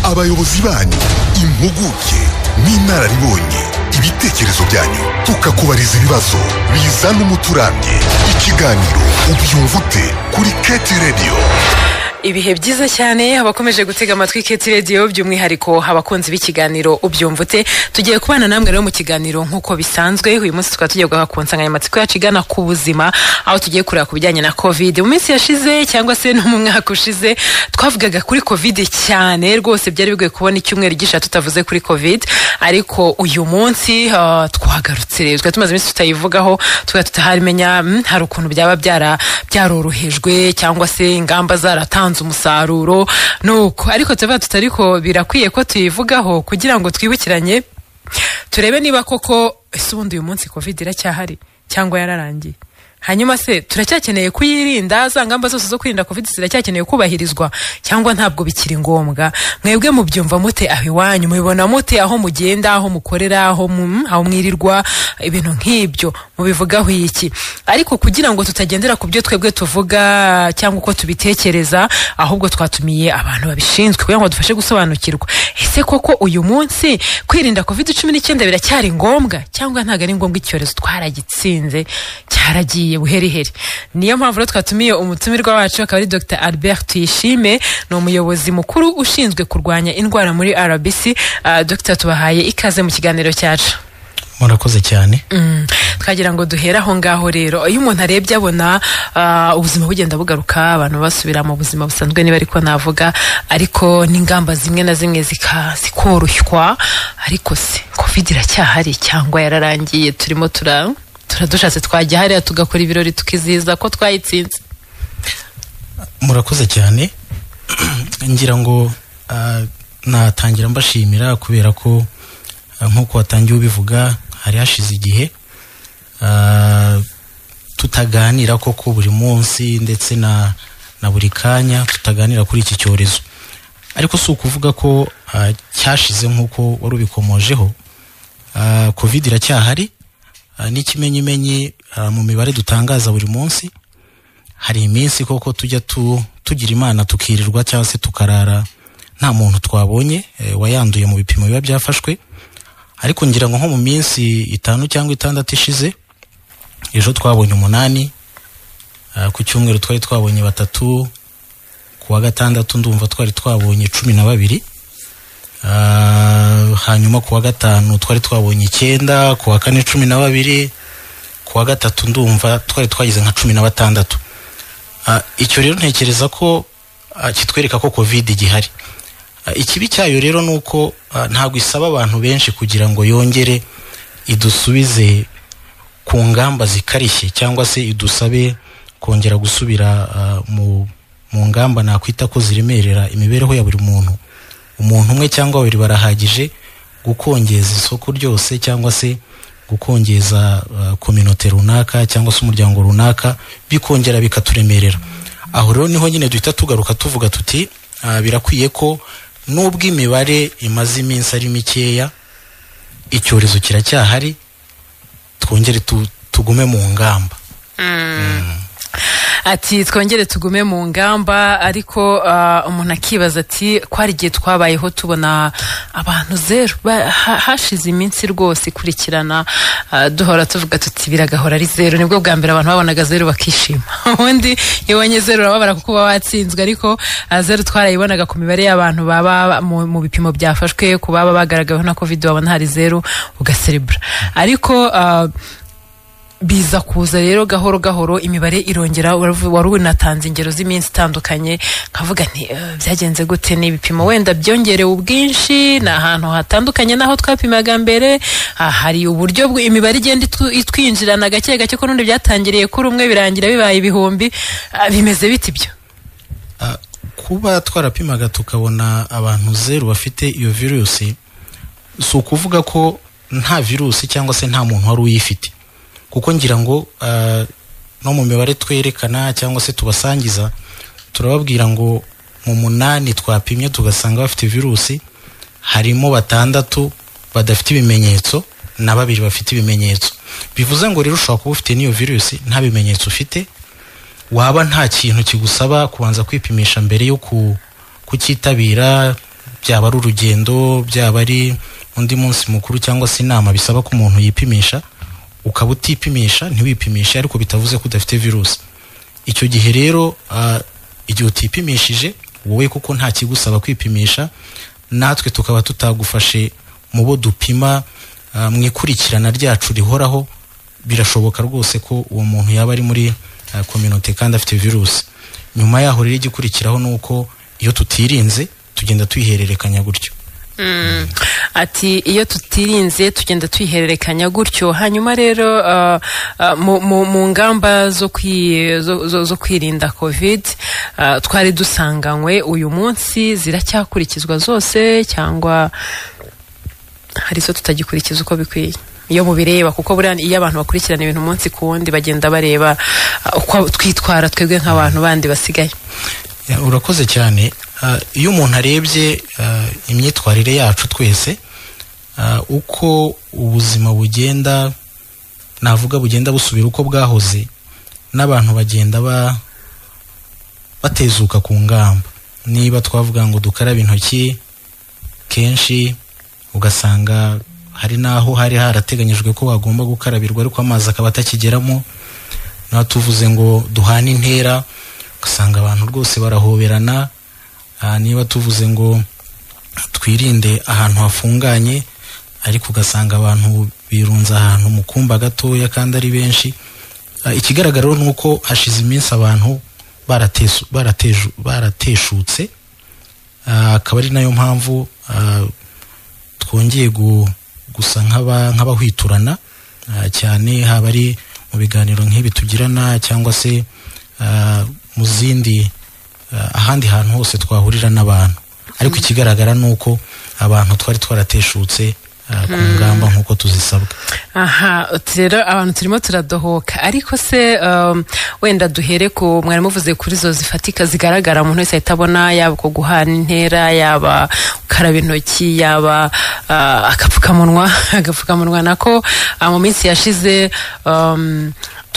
abayobozi banyu, impuguke n'inararibonye, ibitekerezo byanyu tukakubariza ibibazo bizana umuturambye. Ikiganiro ubyumva ute kuri Keti Radio. Ibihe byiza cyane abakomeje gutega amatwi Keti Radio, by'umwihariko abakunzi b'ikiganiro ubyumva ute. Tugiye kubana namwe rero mu kiganiro nk'uko bisanzwe. Uyu munsi tukaba tugiye ku nsanganyamatsiko yacu igana ku buzima, aho tugiye kureba ku bijyanye na COVID. Mu minsi yashize cyangwa se no mu mwaka ushize twavugaga kuri COVID cyane rwose, byari bigoye kubona icyumweru gisha tutavuze kuri COVID, ariko uyu munsi twagarutse rero. Twari tumaze iminsi tutayivugaho, tutaharimenya hari ukuntu byaba byarorohejwe cyangwa se ingamba zaratanze umusaruro nuko, ariko tuba tutariko birakwiye ko tuyivugaho kugira ngo twibukiranye turebe niba koko ese ubundi uyu munsi COVID iracyahari cyangwa yararangiye. Hanyuma se turacyakeneye kuyirinda, za ngamba zose zo kwirinda COVID ziracyakeneye kubahirizwa cyangwa ntabwo bikiri ngombwa? Mwebwe mubyumva mute aho iwanyu? Mubibona mute aho mugenda, aho mukorera, aho mwirirwa, ibintu nk'ibyo mubivugaho iki? Ariko kugira ngo tutagendera ku byo twebwe tuvuga cyangwa uko tubitekereza, ahubwo twatumiye abantu babishinzwe kugira ngo dufashe gusobanukirwa ese koko uyu munsi kwirinda COVID-19 biracyari ngombwa cyangwa ntago ari ngombwa, icyorezo twaragitsinze cyaragiye buheriheri. Niyo mpamvu rero twatumiye umutumirwa wacu akaba ari Dr. Albert Tuyishime, ni umuyobozi mukuru ushinzwe kurwanya indwara muri RBC. Dr. tubahaye ikaze mu kiganiro cyacu. Murakoze cyane. Twagira ngo duhera aho ngaho rero. Iyo umuntu arebye abona ubuzima bugenda bugaruka, abantu basubira mu buzima busanzwe niba ariko navuga, ariko n'ingamba zimwe na zimwe zikoroshywa, ariko se COVID iracyahari cyangwa yararangiye? Turimo turadushatse twajya hariya tugakora ibirori tukizihiza ko twayitsinze. Murakoze cyane. Ngira ngo natangira mbashimira kubera ko nk'uko watangiye ubivuga, hari hashize igihe tutaganira koko buri munsi ndetse na buri kanya tutaganira kuri iki cyorezo. Ariko si ukuvuga ko cyashize nk'uko wari ubikomojeho. COVID iracyahari, n'ikimenyimenyi mu mibare dutangaza buri munsi. Hari iminsi koko tujya tugira Imana tukirirwa cyangwa se tukarara nta muntu twabonye wayanduye mu bipimo biba byafashwe. Ariko ngira ngo nko mu minsi 5 cyangwa 6 ishize, ejo twabonye 8, ku cyumweru twari twabonye 3, ku wa gatandatu ndumva twari twabonye 12, hanyuma ku wa gatanu twari twabonye 9, ku wa kane 12, ku wa gatatu ndumva twari twagize nka 16. Icyo rero ntekereza ko kitwereka ko COVID igihari. Ikibi cyayo rero nuko ntabwo isaba abantu benshi kugira ngo yongere idusubize ku ngamba zikarishye cyangwa se idusabe kongera gusubira mu ngamba nakwita ko ziremerera imibereho ya buri muntu. Umuntu umwe cyangwa babiri barahagije gukongeza isoko ryose cyangwa se gukongeza community runaka cyangwa se umuryango runaka, bikongera bikaturemerera. Aho rero niho nyine duhita tugaruka tuvuga tuti birakwiye ko nubwo imibare imaze iminsi ari mikeya, icyorezo kiracyahari, twongere tugume mu ngamba. Ati twongere tugume mu ngamba, ariko umuntu akibaza ati ko hari igihe twabayeho tubona abantu zero, hashize iminsi rwose ikurikirana duhora tuvuga tuti biragahora ari zero. Nibwo bwa mbere abantu babonaga zero bakishima. Ubundi yibonye zero urababara kuko baba watsinzwe, ariko zero twarayibonaga ku mibare y'abantu baba mu bipimo byafashwe, ku baba bagaragaweho na COVID babona hari zero ugaserebura. Ariko biza kuza rero gahoro gahoro imibare irongera. Wari unatanze ingero z'iminsi itandukanye, nkavuga nti byagenze gute? N'ibipimo wenda byongerewe ubwinshi, na ahantu hatandukanye naho twapimaga mbere, hari uburyo imibare igenda itwinjirana gake gake, ko n'undi byatangiriye kuri umwe birangira bibaye ibihumbi. Bimeze biti byo? Kuba twarapimaga tukabona abantu zero bafite iyo virusi, si ukuvuga ko nta virusi cyangwa se nta muntu wari uyifite, kuko ngira ngo no mu mibare twerekana cyangwa se tubasangiza turababwira ngo mu 8 twapimye tugasanga bafite virusi, harimo 6 badafite ibimenyetso na 2 bafite ibimenyetso. Bivuze ngo rero ushobora kuba ufite niyo virusi nta bimenyetso ufite, waba nta kintu kigusaba kubanza kwipimisha mbere yo kukitabira byaba ari urugendo, byaba ari undi munsi mukuru cyangwa se inama bisaba ko umuntu yipimisha, ukaba utipimisha ntiwipimishe, ariko bitavuze ko udafite virusi. Icyo gihe rero igihe utipimishije wowe kuko nta kigusaba kwipimisha, natwe tukaba tutagufashe mu bo dupima mu ikurikirana ryacu rihoraho, birashoboka rwose ko uwo muntu yaba ari muri community kandi afite virusi. Nyuma yaho rero igikurikiraho nuko iyo tutirinze tugenda twihererekanya gutyo. Ati iyo tutirinze tugenda twihererekanya gutyo. Hanyuma rero mu ngamba zo kwirinda covid twari dusanganywe uyu munsi ziracyakurikizwa zose cyangwa hari zo tutagikurikiza uko bikwiye iyo mubireba? Kuko buriya iyo abantu bakurikirana ibintu umunsi ku wundi bagenda bareba uko twitwara twebwe nk'abantu bandi basigaye. Urakoze cyane. Iyo umuntu arebye imyitwarire yacu twese, uko ubuzima bugenda bugenda busubira uko bwahoze, n'abantu bagenda batezuka ku ngamba. Niba twavuga ngo dukaraba intoki kenshi, ugasanga hari naho hari harateganyijwe ko bagomba gukarabirwa ariko amazi akaba atakigeramo. Naho tuvuze ngo duhane intera, ugasanga abantu rwose barahoberana. Niba tuvuze ngo twirinde ahantu hafunganye, ariko ugasanga abantu birunze ahantu mu kumba gatoya kandi ari benshi. Ikigaragara ni uko hashize iminsi abantu barateshutse, akaba ari nayo mpamvu twongeye gusa nk'abahwiturana cyane, haba ari mu biganiro nk'ibi tugirana cyangwa se mu zindi ahandi hantu hose twahurira n'abantu. Ariko ikigaragara ni uko abantu twari twarateshutse ku ngamba nk'uko tuzisabwa. Rero abantu turimo turadohoka, ariko se wenda duhere ku mwari muvuze kuri zo zifatika zigaragara umuntu wese ahita abona, yaba ko guhana intera, yaba gukaraba intoki, yaba agapfukamunwa nako mu minsi yashize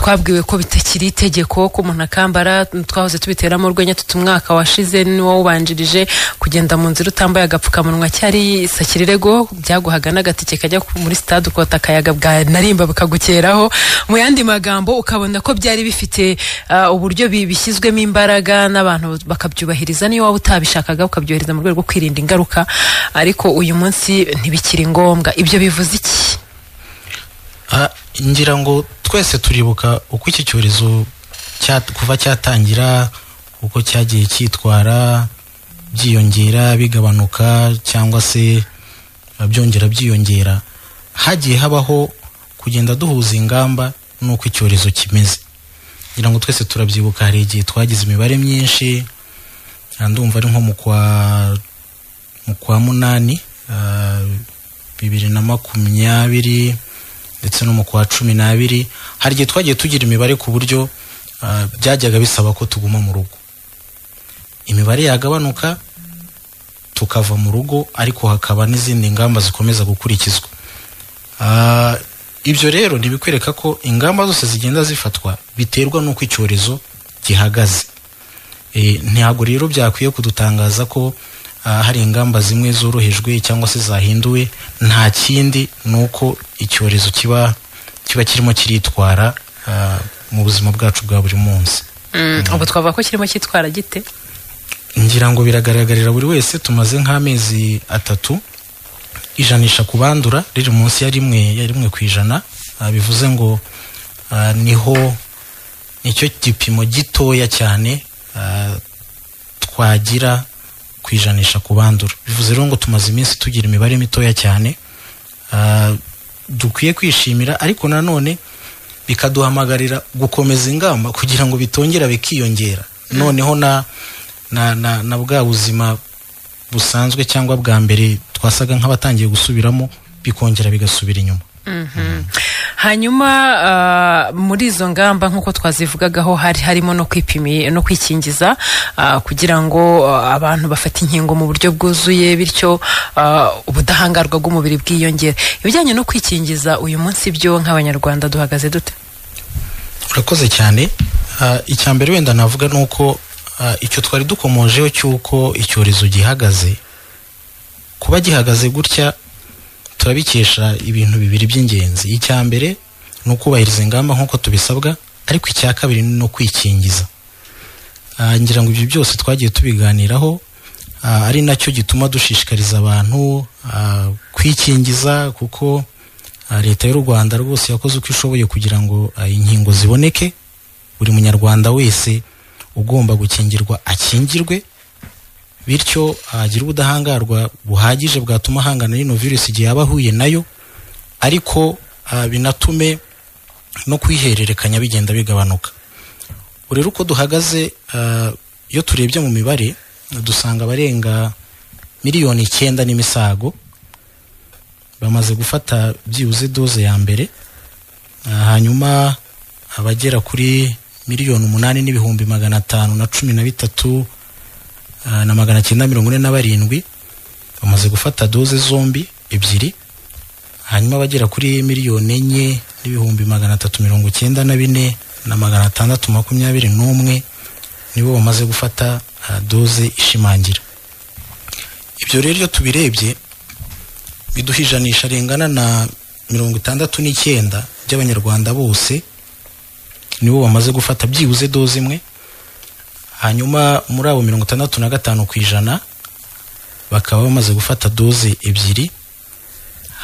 twabwiwe ko bitakiri itegeko ko umuntu akambara. Twahoze tubiteramo urwenya tuti umwaka washize niwo ubanjirije kugenda mu nzira utambaye agapfukamunwa cyari sakirirego, byaguhaga n'agatike kajya muri stade ukota akayaga bwa narimba bukagukeraho. Mu yandi magambo ukabona ko byari bifite uburyo bishyizwemo imbaraga n'abantu bakabyubahiriza, niyo waba utabishakaga ukabyubahiriza mu rwego rwo kwirinda ingaruka. Ariko uyu munsi ntibikiri ngombwa. Ibyo bivuze iki? Ngira ngo twese turibuka uko iki cyorezo kuva cyatangira, uko cyagiye cyitwara, byiyongera bigabanuka cyangwa se byongera byiyongera. Hagiye habaho kugenda duhuza ingamba n'uko icyorezo kimeze. Ngira ngo twese turabyibuka, hari igihe twagize imibare myinshi, ndumva ari nko mu kwa munani 2020 ndetse no mu kwa 12, hari igihe twagiye tugira imibare ku buryo byajyaga bisaba ko tuguma mu rugo. Imibare yagabanuka tukava mu rugo, ariko hakaba n'izindi ngamba zikomeza gukurikizwa. Ibyo rero ntibikwereka ko ingamba zose zigenda zifatwa biterwa n'uko icyorezo gihagaze. Ntabwo rero byakwiye kudutangaza ko hari ingamba zimwe zorohejwe cyangwa se zahinduwe. Nta kindi nuko icyorezo kiba kirimo kiritwara mu buzima bwacu bwa buri munsi. Ubu twavuga ko kirimo cyitwara gite? Ngira ngo biragaragarira buri wese. Tumaze nk'amezi 3 ijanisha ku bandura riri munsi ya rimwe ku ijana. Bivuze ngo nicyo gipimo gitoya cyane twagira kwijanisha ku bandura. Bivuze rero ngo tumaze iminsi tugira imibare mitoya cyane dukwiye kwishimira, ariko nanone bikaduhamagarira gukomeza ingamba kugira ngo bitongera bikiyongera. Noneho na bwa buzima busanzwe cyangwa bwa mbere twasaga nk'abatangiye gusubiramo bikongera bigasubira inyuma. Hanyuma muri izo ngamba nk'uko twazivugagaho harimo no kwikingiza kugira ngo abantu bafate inkingo mu buryo bwuzuye, bityo ubudahangarwa bw'umubiri bwiyongera. Ibijyanye no kwikingiza uyu munsi byo nk'abanyarwanda duhagaze dute? Urakoze cyane. Icya mbere wenda navuga nuko icyo twari dukomojeho cy'uko icyorezo gihagaze, kuba gihagaze gutya turabikesha ibintu bibiri by'ingenzi. Icya mbere ni ukubahiriza ingamba nk'uko tubisabwa, ariko icya kabiri ni no kwikingiza. Ngira ngo ibyo byose twagiye tubiganiraho, ari nacyo gituma dushishikariza abantu kwikingiza, kuko leta y'u Rwanda rwose yakoze uko ishoboye kugira ngo inkingo ziboneke. Buri munyarwanda wese ugomba gukingirwa akingirwe, bityo agira ubudahangarwa buhagije bwatuma ahangana n'ino virusi igihe yaba ahuye nayo, ariko binatume no kwihererekanya bigenda bigabanuka. Rero uko duhagaze, iyo turebye mu mibare dusanga abarenga miliyoni 9 n'imisago bamaze gufata byibuze doze ya mbere, hanyuma abagera kuri miliyoni 8,513,947 bamaze gufata doze zombi ebyiri, hanyuma abagera kuri miliyoni 4,394,621 nibo bamaze gufata doze ishimangira. Ibyo rero iyo tubirebye biduhijanisha rengana na 69 by'abanyarwanda bose nibo bamaze gufata byibuze doze imwe, hanyuma muri abo 65% bakaba bamaze gufata doze ebyiri,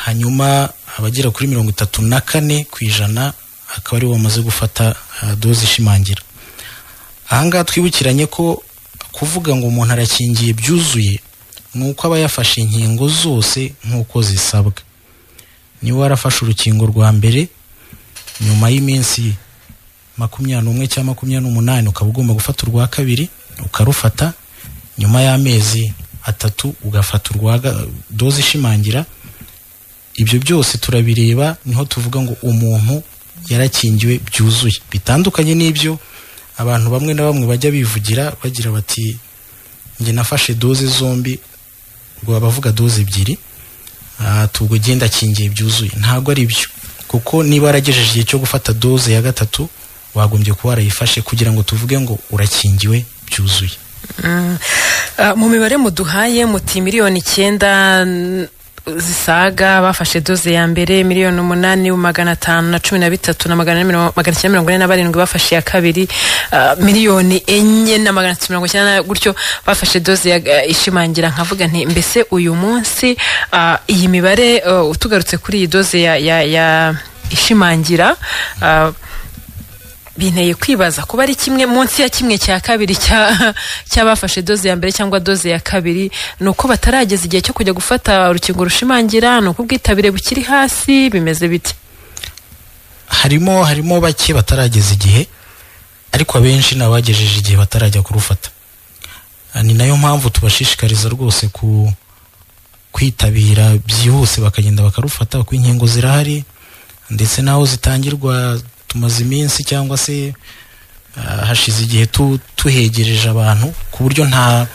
hanyuma abagera kuri 34% akaba aribo bamaze gufata doze ishimangira. Ahangaha twibukiranye ko kuvuga ngo umuntu arakingiye byuzuye nuko aba yafashe inkingo zose nk'uko zisabwa. Niba warafashe urukingo rwa mbere nyuma y'iminsi 21 cyangwa 28 ukaba ugomba gufata urwa kabiri ukarufata, nyuma y'amezi 3 ugafata urwa doze ishimangira. Ibyo byose turabireba, niho tuvuga ngo umuntu yarakingiwe byuzuye. Bitandukanye n'ibyo abantu bamwe na bamwe bajya bivugira bagira bati nge nafashe doze zombi, ngo bavuga doze ebyiri, tubwo genda kingiye byuzuye. Ntago ari byo, kuko niba aragejeje igihe cyo gufata doze ya gatatu wagombye kuba warayifashe kugira ngo tuvuge ngo urakingiwe byuzuye. Mu mibare muduhaye muti miliyoni 9 zisaga bafashe doze ya mbere, miliyoni 8,513,947 bafashe ya kabiri, miliyoni 4,990 gutyo bafashe doze ya ishimangira. Nkavuga nti mbese uyu munsi iyi mibare utugarutse kuri iyi doze ya ishimangira, binteye kwibaza kuba ari kimwe munsi ya kimwe cya kabiri cy'abafashe doze ya mbere cyangwa doze ya kabiri, nuko batarageza igihe cyo kujya gufata urukingo rushimangira, nuko ubwitabire bukiri hasi, bimeze bite? Harimo bake batarageza igihe, ariko abenshi nabagejeje igihe batarajya kurufata. Ni nayo mpamvu tubashishikariza rwose kwitabira byihuse bakagenda bakarufata, kuko inkingo zirahari ndetse naho zitangirwa tumaze iminsi cyangwa se hashize igihe tuhegereje abantu, ku buryo nta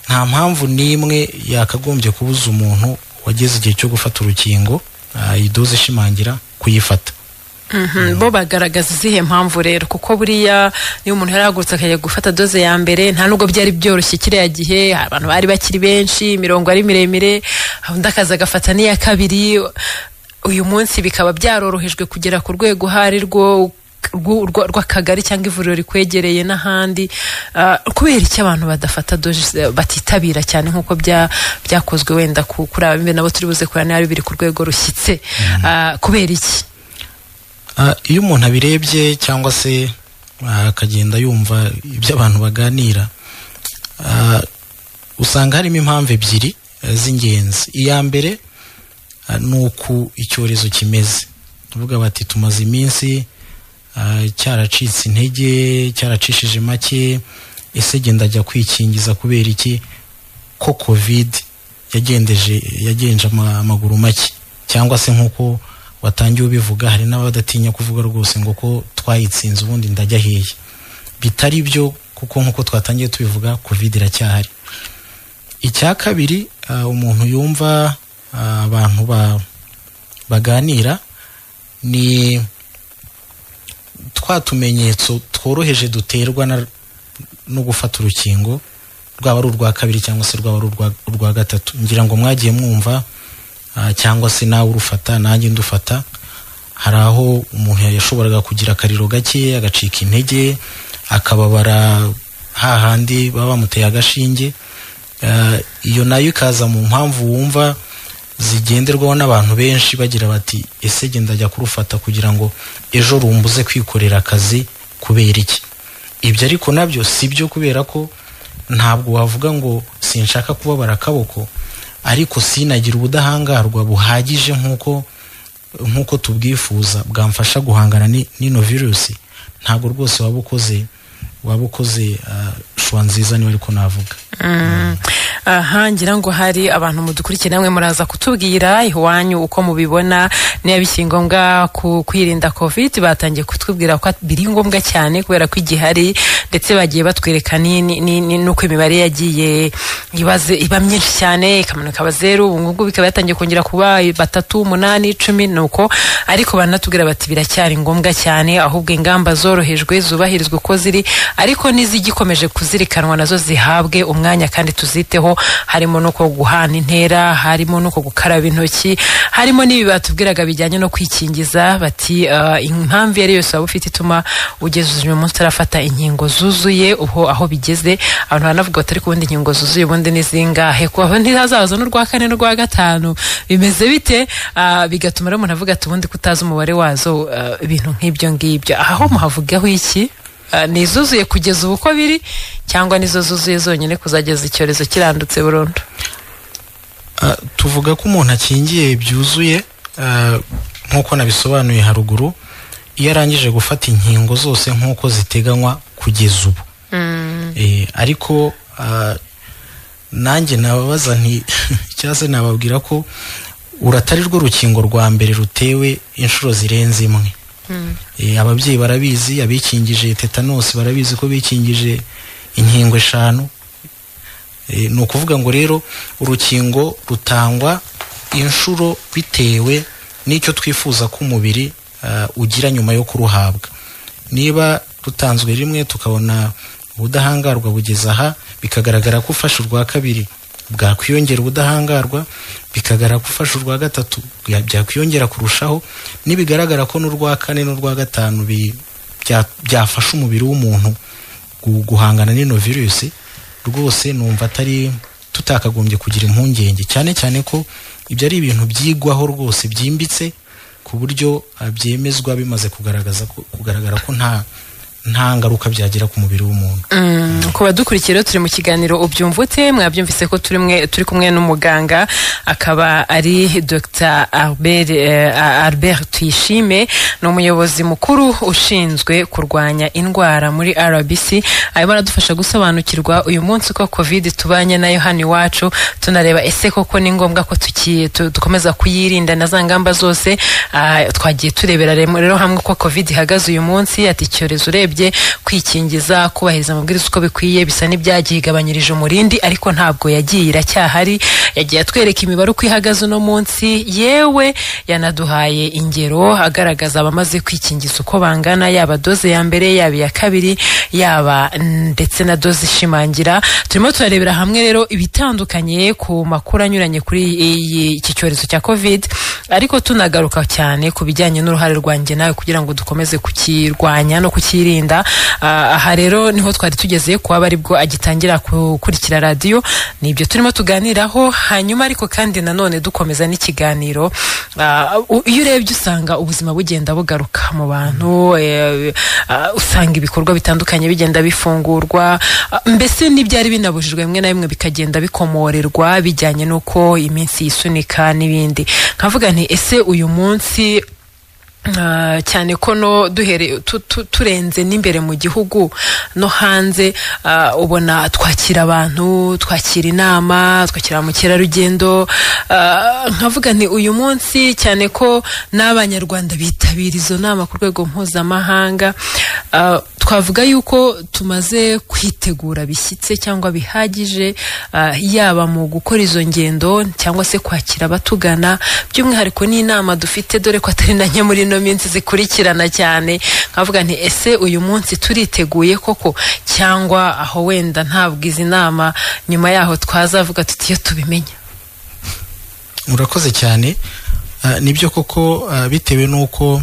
mpamvu n'imwe yakagombye kubuza umuntu wageze igihe cyo gufata urukingo idoze ishimangira kuyifata. Bo bagaragaza izihe mpamvu rero? Kuko buriya niyo umuntu yaragurutse akajya gufata doze ya mbere, nta nubwo byari byoroshye kiriya gihe, abantu bari bakiri benshi, imirongo ari miremire, undi akaza agafata n'iya kabiri. Uyu munsi bikaba byarorohejwe kugera ku rwego hari rw'akagari cyangwa ivuriro rikwegereye n'ahandi. Kubera iki abantu badafata doze, batitabira cyane nk'uko byakozwe wenda kuri abimbe nabo turi buze kurana ari biri ku rwego rushyitse? Kubera iki? Iyo umuntu abirebye cyangwa se akagenda yumva ibyo abantu baganira, usanga harimo impamvu ebyiri z'ingenzi. Iya mbere nuko icyorezo kimeze, tuvuga bati tumaze iminsi cyaracitse intege, cyaracishije make, ese genda ajya kwikingiza kubera iki? Ko covid yagenje amaguru make, cyangwa se nkuko watangiye ubivuga, hari n'abadatinya kuvuga rwose ngo ko twayitsinze ubundi ndajya hehe. Bitari byo, kuko nkuko twatangiye tubivuga covid iracyahari. Icya kabiri, umuntu yumva abantu baganira ni twatumenyetso tworoheje duterwa no gufata urukingo rwaba ari urwa kabiri cyangwa se rwaba ari urwa gatatu. Ngira ngo mwagiye mwumva cyangwa se nawe urufata nanjye ndufata, hari aho umuntu yashoboraga kugira akariro gake agacika intege akababara hahandi baba bamuteye agashinge. Iyo nayo ikaza mu mpamvu wumva zigenderwaho n'abantu benshi bagira bati ese genda ajya kurufata kugira ngo ejo rumbuze kwikorera akazi kubera iki. Ibyo ariko nabyo sibyo, kubera ko ntabwo wavuga ngo sinshaka kubabara akaboko ariko sinagira ubudahangarwa buhagije nkuko tubwifuza bwamfasha guhangana n'ino virusi. Ntabwo rwose waba ukoze shwa nziza niba ariko navuga. Aha ngira ngo hari abantu mudukurikira namwe muraza kutubwira iwanyu uko mubibona, niba bikiri ngombwa kwirinda covid. Batangiye kutubwira ko biri ngombwa cyane kubera ko igihari, ndetse bagiye batwereka nuko imibare yagiye iba myinshi cyane ikamanuka aba 0, ubu ngubu bikaba yatangiye kongera kuba 3, 8, 10 nuko, ariko banatubwira bati biracyari ngombwa cyane, ahubwo ingamba zorohejwe zubahirizwe uko ziri, ariko n'izigikomeje kuzirikanwa nazo zihabwe umwanya kandi tuziteho, harimo no guhana intera, harimo no gukaraba intoki, harimo n'ibi batubwiraga bijyanye no kwikingiza. Bati impamvu yari yose waba ufite ituma ugeze uyu munsi arafata inkingo zuzuye, aho bigeze abantu banavuga bati ariko ubundi inkingo zuzuye ubundi ni zingahe, kuko ntihazaza n'urwa 4 n'urwa 5 bimeze bite, bigatuma rero umuntu avuga ati ubundi kutazi umubare wazo, ibintu nk'ibyo ngibyo. Aho muhavugaho iki? Nizuzuye kugeza ubu uko biri cyangwa nizo zuzuye zonyine kuzageza icyorezo kirandutse burundu? Tuvuga ko umuntu akingiye byuzuye nkuko nabisobanuye haruguru, iyo arangije gufata inkingo zose nkuko ziteganywa kugeza ubu. Ariko nanjye nababaza nti cyase nababwira ko uratari rwo rukingo rwa mbere rutewe inshuro zirenze imwe. Ababyeyi barabizi, abikingije tetanus barabizi ko bikingije inkingo 5. Ni ukuvuga ngo rero urukingo rutangwa inshuro bitewe n'icyo twifuza ko umubiri ugira nyuma yo kuruhabwa. Niba rutanzwe rimwe tukabona ubudahangarwa bugeza aha, bikagaragara ko ufashe urwa kabiri bwakwiyongera ubudahangarwa, bikagaragara ko ufashe urwa gatatu byakwiyongera kurushaho, nibigaragara ko n'urwa 4 n'urwa 5 byafasha umubiri w'umuntu guhangana n'ino virusi, rwose numva atari tutakagombye kugira impungenge, cyane cyane ko ibyo ari ibintu byigwaho rwose byimbitse ku buryo byemezwa bimaze kugaragara ko nta ngaruka byagira ku mubiri w'umuntu. Kuba dukurikira turi mu kiganiro ubyumvute, mwabyumvise ko turi kumwe n'umuganga, akaba ari Dr Albert Tuyishime, ni umuyobozi mukuru ushinzwe kurwanya indwara muri RBC. Arimo aradufasha gusobanukirwa uyu munsi ko covid tubanye nayo hano iwacu, tunareba ese koko ni ngombwa ko dukomeza kuyirinda na za ngamba zose. Twagiye turebera rero hamwe ko covid ihagaze uyu munsi, ati icyorezo kwikingiza, kubahiriza amabwiriza uko bikwiye bisa n'ibyagiye igabanyirije umurindi, ariko ntabwo yagiye, iracyahari. Yagiye atwereka imibare uko ihagaze uno munsi, yewe yanaduhaye ingero agaragaza abamaze kwikingiza uko bangana, yaba doze ya mbere, yaba iya kabiri, yaba ndetse na doze ishimangira. Turimo turarebera hamwe rero ibitandukanye ku makuru anyuranye kuri iki cyorezo cya covid, ariko tunagaruka cyane ku bijyanye n'uruhare rwanjye nawe kugira ngo dukomeze kukirwanya no kukirinda. Aha rero niho twari tugeze kuba ari bwo agitangira gukurikira radio, nibyo turimo tuganiraho. Hanyuma ariko kandi nanone dukomeza n'ikiganiro, iyo urebye usanga ubuzima bugenda bugaruka mu bantu, usanga ibikorwa bitandukanye bigenda bifungurwa, mbese n'ibyari binabujijwe bimwe na bimwe bikagenda bikomorerwa bijyanye n'uko iminsi yisunika n'ibindi. Nkavuga nti ese uyu munsi cyane ko no turenze n'imbere mu gihugu no hanze, ubona twakira abantu, twakira inama, twakira mukerarugendo. Nkavuga nti uyu munsi cyane ko n'abanyarwanda bitabira izo nama ku rwego mpuzamahanga, twavuga yuko tumaze kwitegura bishyitse cyangwa bihagije, yaba mu gukora izo ngendo cyangwa se kwakira abatugana, by'umwihariko n'inama dufite, dore ko atari na nke muri ino minsi zikurikirana cyane. Nkavuga nti ese uyu munsi turiteguye koko, cyangwa aho wenda ntabwo izi nama nyuma yaho twazavuga tuti iyo tubimenya? Murakoze cyane. Nibyo koko, bitewe n'uko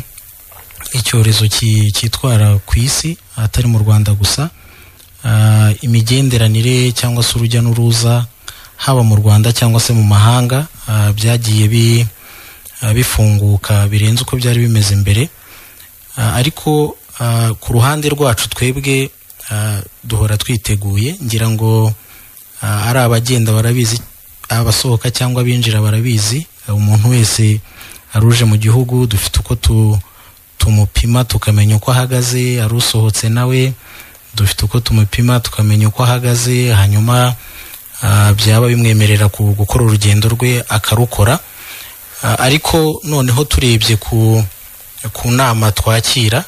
icyorezo cyitwara ku isi atari mu Rwanda gusa, imigenderanire cyangwa se urujya n'uruza haba mu Rwanda cyangwa se mu mahanga byagiye bifunguka birenze uko byari bimeze mbere. Ariko ku ruhande rwacu twebwe duhora twiteguye, ngira ngo ari abagenda barabizi, abasohoka cyangwa binjira barabizi. Umuntu wese aruje mu gihugu dufite uko tumupima tukamenya uko ahagaze, arusohotse nawe dufite uko tumupima tukamenya uko ahagaze, hanyuma byaba bimwemerera gukora urugendo rwe akarukora. Ariko noneho turebye ku nama twakira,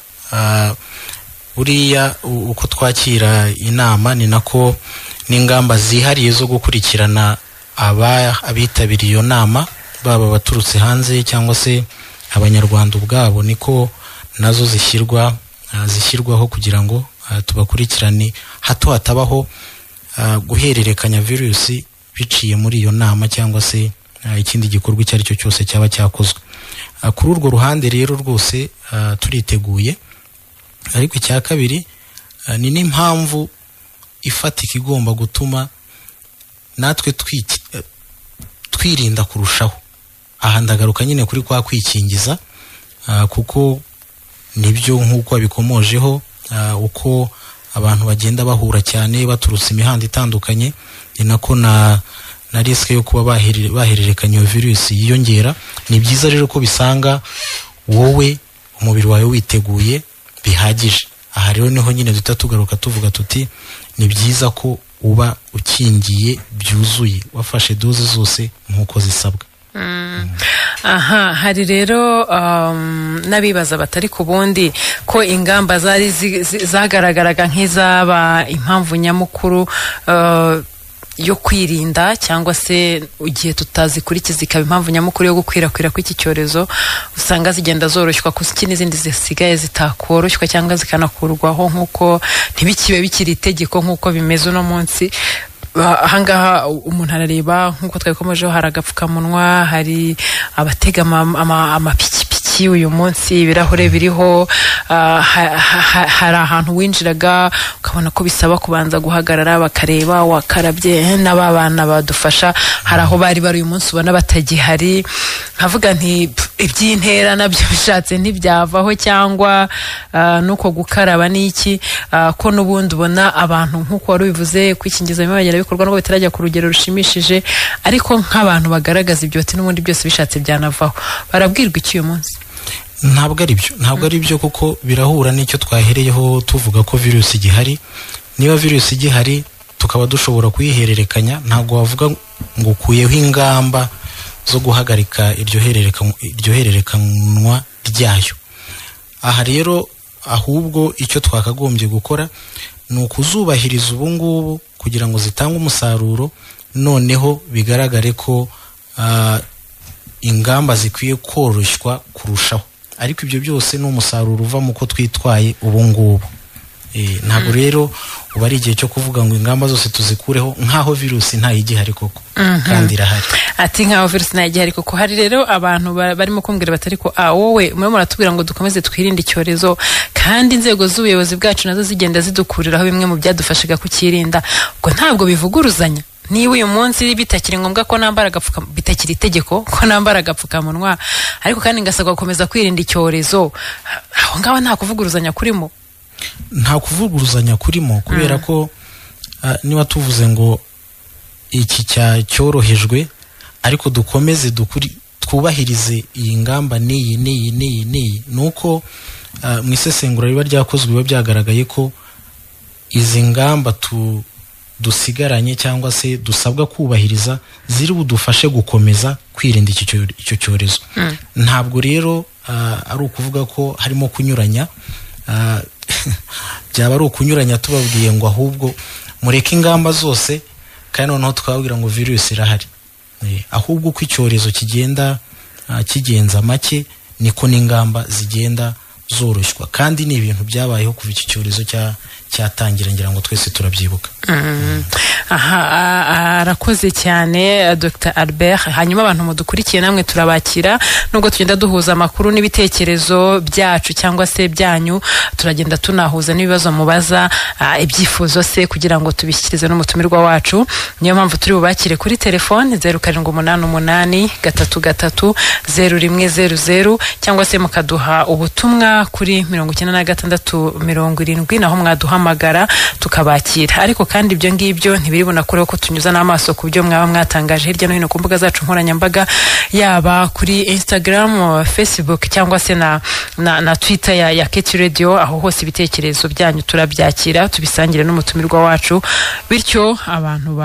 buriya uko twakira inama ni nako n'ingamba zihariye zo gukurikirana abitabiriye iyo nama, baba baturutse hanze cyangwa se abanyarwanda ubwabo, niko nazo zishyirwaho kugira ngo tubakurikirane, hato hatabaho guhererekanya virusi biciye muri iyo nama cyangwa se ikindi gikorwa icyo ari cyo cyose cyaba cyakozwe. Kuri urwo ruhande rero rwose turiteguye. Ariko icya kabiri ni n'impamvu ifatika igomba gutuma natwe twirinda kurushaho. Aha ndagaruka nyine kuri kwa kwikingiza, kuko nibyo nk'uko abikomojeho, uko abantu bagenda bahura cyane baturutse imihanda itandukanye, ni nako na risike yo kuba bahererekanya iyo virusi yiyongera. Ni byiza rero ko bisanga wowe umubiri wawe witeguye bihagije. Aha rero niho nyine duta tugaruka tuvuga tuti ni byiza ko uba ukingiye byuzuye, wafashe doze zose nk'uko zisabwa. Aha, hari rero n'abibaza batari ku bundi ko ingamba zari zagaragaraga nk'izaba impamvu nyamukuru yo kwirinda, cyangwa se igihe tutazikurikiza ikaba impamvu nyamukuru yo gukwirakwira kw'iki cyorezo, usanga zigenda zoroshywa kuko n'izindi zisigaye zitakoroshywa cyangwa zikanakurwaho nk'uko ntibikibe bikiri itegeko nk'uko bimeze uno munsi. Ahangaha umuntu arareba nk'uko twabikomejeho, hari agapfukamunwa, hari abatega amapikipiki uyu munsi, ibirahure biriho, hari ahantu winjiraga ukabona ko bisaba kubanza guhagarara bakareba wakarabye, n'abana badufasha hari aho bari uyu munsi ubona batagihari. Nkavuga nti iby'intera nabyo bishatse ntibyavaho, cyangwa nuko gukaraba n'iki, ko n'ubundi ubona abantu nk'uko wari ubivuze kwikingiza bimwe bikorwa nubwo bitarajya ku rugero rushimishije, ariko nk'abantu bagaragaza ibyo ati n'ubundi byose bishatse byanavaho. Barabwirwa iki uyu munsi? Ntabwo ari byo kuko birahura n'icyo twahereyeho tuvuga ko virusi igihari. Niba virusi igihari tukaba dushobora kuyihererekanya, ntabwo wavuga ngo ukuyeho ingamba zo guhagarika iryo hererekanwa ryayo. Aha rero ahubwo icyo twakagombye gukora ni ukuzubahiriza ubu ngubu kugira ngo zitange umusaruro, noneho bigaragare ko ingamba zikwiye koroshywa kurushaho. Ariko ibyo byose ni umusaruro uva mu ko twitwaye ubu ngubu. Ntabwo rero uba ari igihe cyo kuvuga ngo ingamba zose tuzikureho nk'aho virusi ntayigihari koko, kandi irahari. Ati nk'aho virusi ntayigihari koko. Hari rero abantu barimo kumbwira batari ko wowe mwe muratubwira ngo dukomeze twirinde icyorezo, kandi inzego z'ubuyobozi bwacu nazo zigenda zidukuriraho bimwe mu byadufashaga kukirinda. Ubwo ntabwo bivuguruzanya? Niba uyu munsi bitakiri ngombwa ko nambara agapfukamunwa, bitakiri itegeko ko nambara agapfukamunwa, ariko kandi ngasabwa gukomeza kwirinda icyorezo, aho ngaho nta kuvuguruzanya kurimo? Nta kuvuguruzanya kurimo, kubera ko niba tuvuze ngo iki cyorohejwe, ariko dukomeze twubahirize iyi ngamba n'iyi, nuko mu isesengura riba ryakozwe biba byagaragaye ko izi ngamba dusigaranye cyangwa se dusabwa kubahiriza ziri budufashe gukomeza kwirinda icyo cyorezo. Ntabwo rero ari ukuvuga ko harimo kunyuranya. byaba ari ukunyuranya tubabwiye ngo ahubwo mureke ingamba zose kandi noneho twabwira ngo virus irahari. Ahubwo uko icyorezo kigenda kigenza make niko n'ingamba zigenda zoroshywa, kandi ni ibintu byabayeho kuva iki cyorezo cyatangira, ngira ngo twese turabyibuka. Arakoze cyane Dr Albert. Hanyuma abantu mudukurikiye namwe turabakira, nubwo tugenda duhuza amakuru n'ibitekerezo byacu cyangwa se byanyu, turagenda tunahuza n'ibibazo mubaza, ibyifuzo se kugira ngo tubishyikirize n'umutumirwa wacu. Niyo mpamvu turi bubakire kuri telefone 0788330100 cyangwa se mukaduha ubutumwa kuri 9670 naho mwaduhamagara tukabakira. Ariko kandi ibyo ngibyo ntibiribona kure ko tunyuza n'amaso ku byo mwaba mwatangaje hirya no hino ku mbuga zacu nkoranyambaga, yaba kuri Instagram, Facebook cyangwa se na Twitter ya Keti Radio. Aho hose ibitekerezo byanyu turabyakira, tubisangire n'umutumirwa wacu, bityo abantu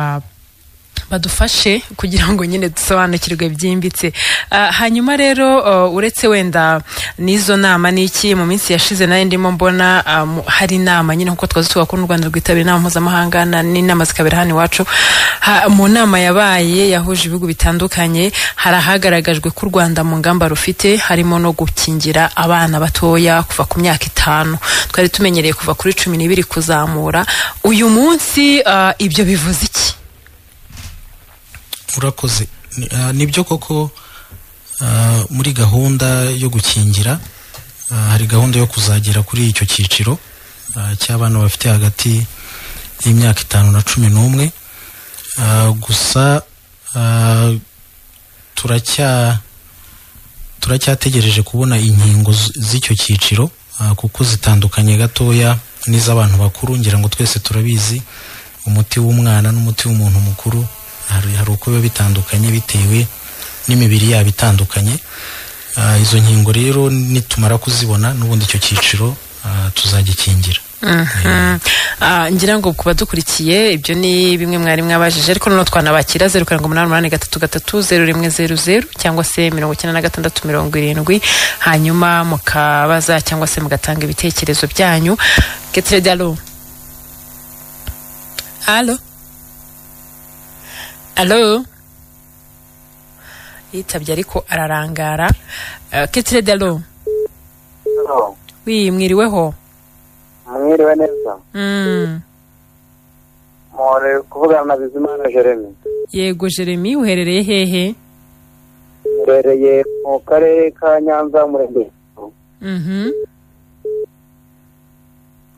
badufashe kugira ngo nyine dusobanukirwe byimbitse. Hanyuma rero uretse wenda nizo nama niki mu minsi yashize naye ndimo mbona hari inama nyine nkuko twazi twakora u Rwanda rwitabira inama mpuzamahanga n'inama zikabera hano iwacu. Mu nama yabaye yahuje ibihugu bitandukanye, harahagaragajwe ko u Rwanda mu ngamba rufite harimo no gukingira abana batoya kuva ku myaka 5. Twari tumenyereye kuva kuri 12 kuzamura. Uyu munsi ibyo bivuze iki? Urakoze. Nibyo koko muri gahunda yo gukingira hari gahunda yo kuzagera kuri icyo cyiciro cy'abana bafite hagati y'imyaka 5 na 11. Gusa turacyategereje kubona inkingo z'icyo cyiciro kuko zitandukanye gatoya n'iz'abantu bakuru. Ngira ngo twese turabizi umuti w'umwana n'umuti w'umuntu mukuru hari uko biba bitandukanye bitewe n'imibiri yabo itandukanye. Izo nkingo rero nitumara kuzibona n'ubundi icyo cyiciro tuzagikingira. Ngira ngo kuba dukurikiye ibyo ni bimwe mwari mwabajije, ariko noneho twanabakira 0788330100 cyangwa se 9670, hanyuma mukabaza cyangwa se mugatanga ibitekerezo byanyu. Keti Radio. Allo yitabye ariko ararangara. Keti Radio. Oui, mwiriweho. Mwiriwe neza. More kuvugana na Bizimana Jeremy. Yego Jeremy, uherereye hehe? Uherereye mu karere ka Nyanza Murenge.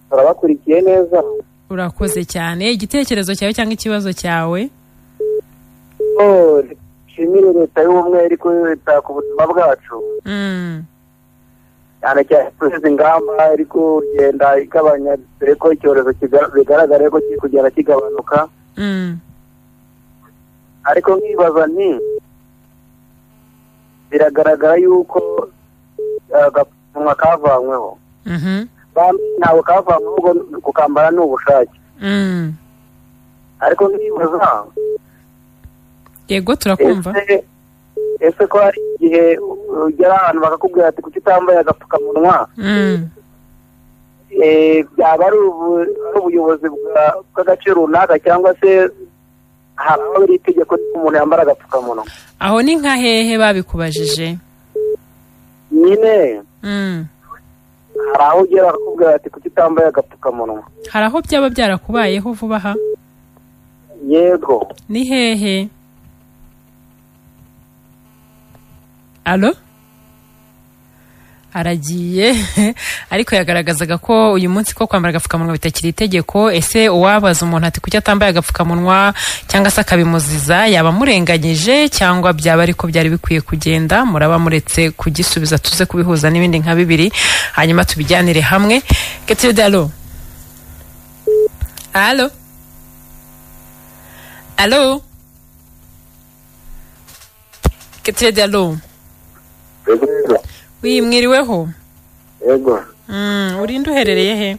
Turabakurikiye neza. Urakoze cyane. Igitekerezo cyawe cyangwa ikibazo cyawe? Shimire leta y'ubumwe iri kwita ku buzima bwacu. Cyane cyane kuri ingamba iri kugenda igabanya, dore ko icyorezo bigaragara ko kiri kugenda kigabanuka. Ariko nkibaza nti biragaragara yuko agapfukamunwa kavanyweho. Ntabwo kavanyweho, kukambara ni ubushake. Ariko nkibaza, yego turakumva, ese ko hari igihe ugera ahantu bakakubwira ati kuki utambaye agapfukamunwa, byaba ari ubuyobozi bw'agace runaka cyangwa se hari aho biri itegeko umuntu yambara agapfukamunwa? Aho ni nka hehe babikubajije? Nyine hari aho ugera bakakubwira ati kuki utambaye agapfukamunwa. Hari aho byaba byarakubayeho vuba aha? Yego. Ni hehe? Allo? Aragiye ariko yagaragazaga ko uyu munsi ko kwambara agapfukamunwa bitakiri itegeko. Ese uwabaza umuntu ati kuki atambaye agapfukamunwa cyangwa se akabimuziza yaba murenganyije cyangwa byaba ariko byari bikwiye kugenda? Muraba muretse kugisubiza tuze kubihuza n'ibindi nka bibiri hanyuma tubijyanire hamwe. Keti Radio. Allo? Keti Radio. Oui, mwiriweho. Yego. Urinde uherereye he?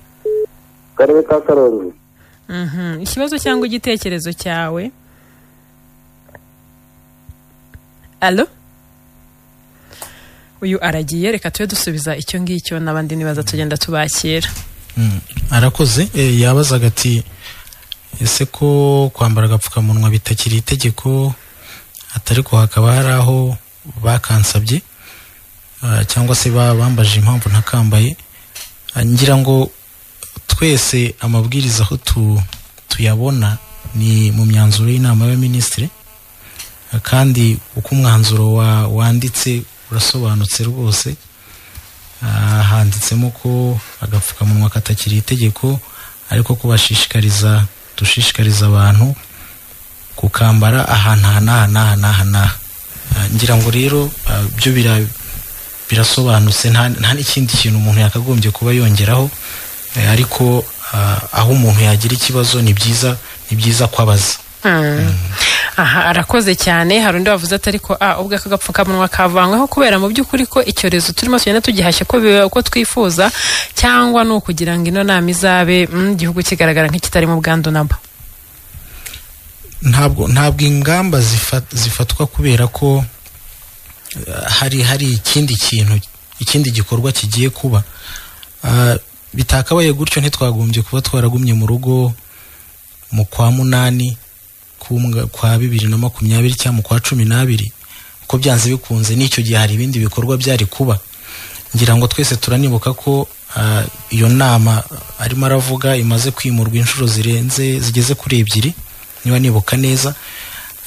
Karere ka Karongi. Ikibazo cyangwa igitekerezo cyawe? Allo? Uyu aragiye, reka tube dusubiza icyo ngicyo n'abandi nibaza tugenda tubakira. arakoze yabazaga ati ese ko kwambara agapfukamunwa bitakiri itegeko atari ko hakaba hari aho bakansabye cyangwa se bambaje impamvu ntakambaye. Ngira ngo twese amabwiriza aho tuyabona ni mu myanzuro y'inama y'abaminisitiri, kandi uko umwanzuro wanditse urasobanutse rwose. Handitsemo ko agapfukamunwa katakiri itegeko, ariko ko dushishikariza abantu kukambara ahantu hana. Ngira ngo rero byo birasobanutse, nta n'ikindi kintu umuntu yakagombye kuba yongeraho, ariko aho umuntu yagira ikibazo ni byiza kwabaza. Aha, arakoze cyane. Hari undi wavuze ati ariko ubwo aka gapfukamunwa kavanyweho kubera mu by'ukuri ko icyorezo turimo tugenda tugihashya uko twifuza, cyangwa ni ukugira ngo ino nama izabe igihugu kigaragara nk'ikitari mu bwandu namba? Ntabwo ingamba zifatwa kubera ko hari ikindi gikorwa kigiye kuba. Bitakabaye gutyo ntitwagombye kuba twaragumye mu rugo mu kwa munani kwa 2020 cyangwa mu kwa 12, uko byanze bikunze n'icyo gihe hari ibindi bikorwa byari kuba. Ngira ngo twese turanibuka ko iyo nama arimo aravuga imaze kwimurwa inshuro zigeze kuri 2, niba nibuka neza.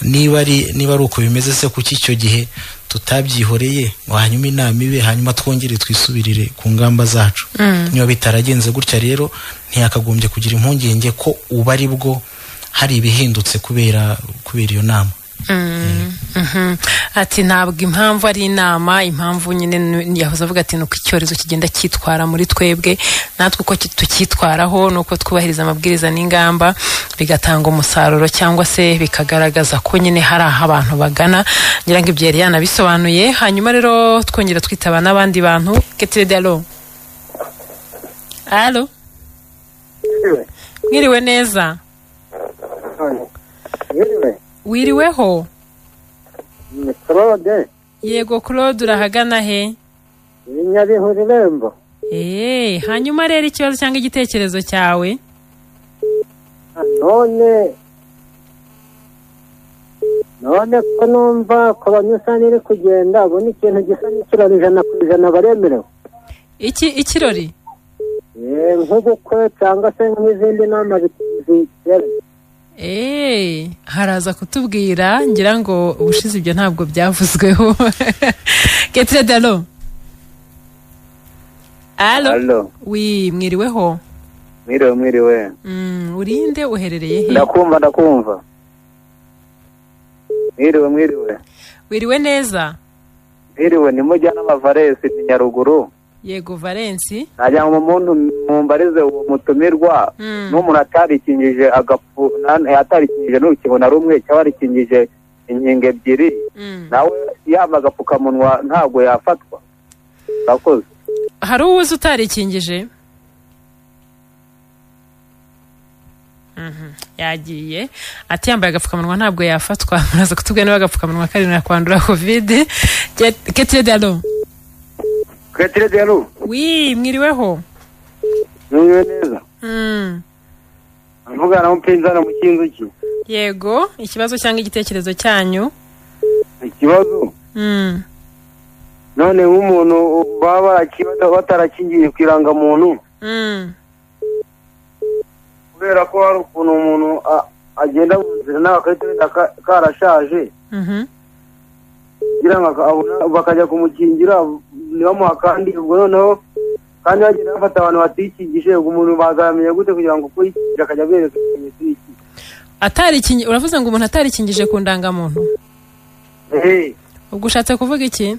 Niba ari uko bimeze, se kuki icyo gihe tutabyihoreye hanyuma inama ibe, hanyuma twongere twisubirire ku ngamba zacu? Niba bitaragenze gutya rero ntiyakagombye kugira impungenge ko uba ari bwo hari ibihindutse kubera iyo nama. Ati ntabwo impamvu ari inama, impamvu nyine yahoze avuga ati nuko icyorezo kigenda cyitwara muri twebwe, natwe uko tukitwaraho nuko twubahiriza amabwiriza n'ingamba, bigatanga umusaruro cyangwa se bikagaragaza ko nyine hari aho abantu bagana. Ngira ngo ibyo yari yanabisobanuye. Hanyuma rero twongera twitaba n'abandi bantu. Ketiredialo, alo, mwiriwe neza? Wiriweho? Claude. Yego Claude, urahagana he? Nyabihu Rembo. Hanyuma rero ikibazo cyangwa igitekerezo cyawe? None ko numva ko banyusana iri kugenda, ubu ni ikintu gisa n'ikirori 100% baremerewe. Ikirori? Nk'ubukwe cyangwa se nk'izindi nama zitera. Haraza kutubwira, ngira ngo ubushize ibyo ntabwo byavuzweho. Ketiredialo. Alo. Oui, mwiriweho? Mwiriwe. Urinde uherereye he? Ndakumva. Mwiriwe. Wiriwe neza? Mwiriwe, ni Mujyanama Valence ni Nyaruguru. Yego Valence. Najya mu muntu mumbarize uwo mutumirwa n'umuntu atarikingije atarikingije n'ukibona rumwe cyarikingije inkingo ebyiri, nawe yaba agapfukamunwa ntabwo yafatwa. Bakoze. Hari uwuzi utarikingije? Yagiye ati yambaye agapfukamunwa ntabwo yafatwa. Muraza kutubwira niba agapfukamunwa kari na kwandura covid. Ketiredialo. Oui, mwiriweho? Mwiriwe neza. Mvugana n'umupinzana mu Kinzuki. Yego, ikibazo cyangwa igitekerezo cyanyu? Ikibazo? None nk'umuntu baba batarakingiye kwiranga muntu. Kubera ko hari ukuntu umuntu agenda mu nzira n'akarita karashaje. Kugira ngo bakajya kumukingira nibamuha kandi ubwo noneho kandi bagenda bafata abantu batikingije, umuntu bazamenye gute kugira ngo kuyikingira akajya bereka iki? Atarikingije, uravuze ngo umuntu atarikingije ku ndangamuntu? Ubwo ushatse kuvuga iki?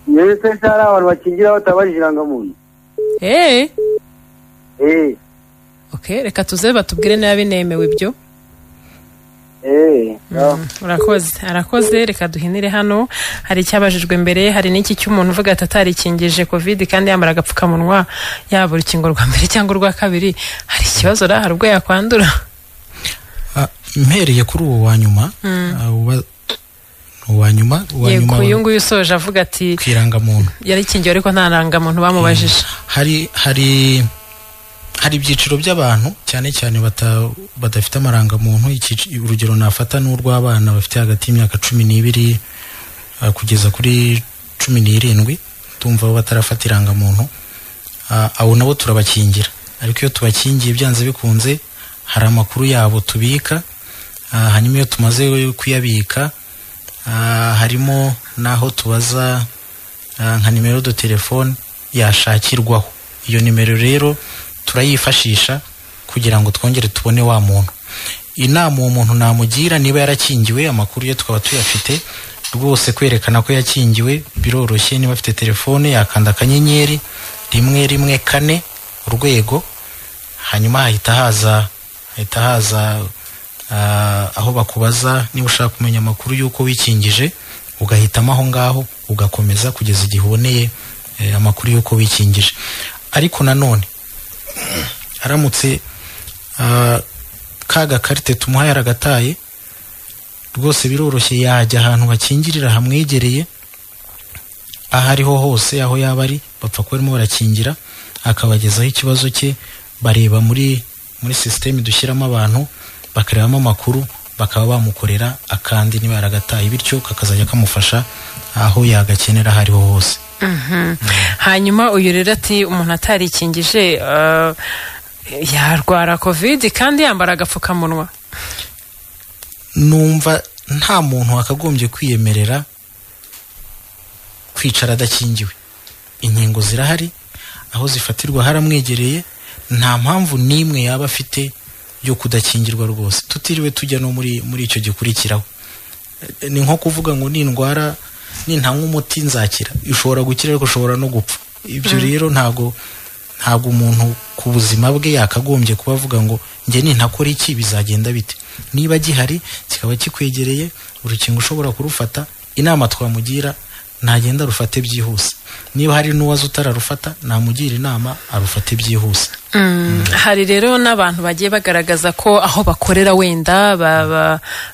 Yese hari abantu bakingira batabajije irangamuntu. Okay, reka tuze batubwire niba binemewe ibyo. Arakoze, reka duhinire hano. Hari icyabajijwe mbere, hari n'iki cy'umuntu uvuga ati atarikingije covid kandi yambara agapfukamunwa, yaba urukingo rwa mbere cyangwa urwa kabiri, hari ikibazo hari ubwo yakwandura? Mpereye kuri uwo wa nyuma, yego uyu nguyu usoje avuga ati kwiranga muntu yarikingiwe ariko nta rangamuntu bamubajije. Hari hari ibyiciro by'abantu cyane cyane badafite amarangamuntu. Urugero nafata n'urw'abana bafite hagati y'imyaka 12 kugeza kuri 17, tumva batarafata irangamuntu. Abo nabo turabakingira, ariko iyo tubakingiye byanze bikunze hari amakuru yabo tubika. Hanyuma iyo tumaze kuyabika harimo naho tubaza nka nimero de telefone yashakirwaho. Iyo nimero rero turayifashisha kugira ngo twongere tubone wa muntu. Inama uwo muntu namugira niba yarakingiwe, amakuru ye tukaba tuyafite rwose. Kwerekana ko yakingiwe biroroshye. Niba afite telefone yakanda akanyenyeri 114 urwego, hanyuma hahita haza aho bakubaza niba ushaka kumenya amakuru y'uko wikingije, ugahitamo aho ngaho ugakomeza kugeza igihe uboneye amakuru y'uko wikingije. Ariko nanone aramutse kaga karite tumuhaye aragataye, rwose biroroshye yajya ahantu bakingirira hamwegereye, aho ariho hose, aho yaba ari, bapfa kuba barimo barakingira, akabagezaho ikibazo cye. Bareba muri system dushyiramo abantu, bakarebamo amakuru, bakaba bamukorera akandi niba yaragataye, bityo kakazajya kamufasha aho yagakenera aho ariho hose. Hanyuma uyu rero ati umuntu atarikingije yarwara covid kandi yambara agapfukamunwa. Numva nta muntu wakagombye kwiyemerera kwicara adakingiwe. Inkingo zirahari, aho zifatirwa haramwegereye, nta mpamvu n'imwe yaba afite yo kudakingirwa rwose. Tutiriwe tujya no muri icyo gikurikiraho. Ni nko kuvuga ngo n'indwara nintanywa umuti nzakira. Ushobora gukira ariko ushobora no gupfa. Ibyo rero ntago umuntu ku buzima bwe yakagombye kuba avuga ngo njye nintakora iki bizagenda bite. Niba gihari kikaba kikwegereye, urukingo ushobora kurufata, inama twamugira ntagenda rufate byihuse. Niba hari n'uwaza utararufata namugira inama arufate byihuse. Hari rero n'abantu bagiye bagaragaza ko aho bakorera wenda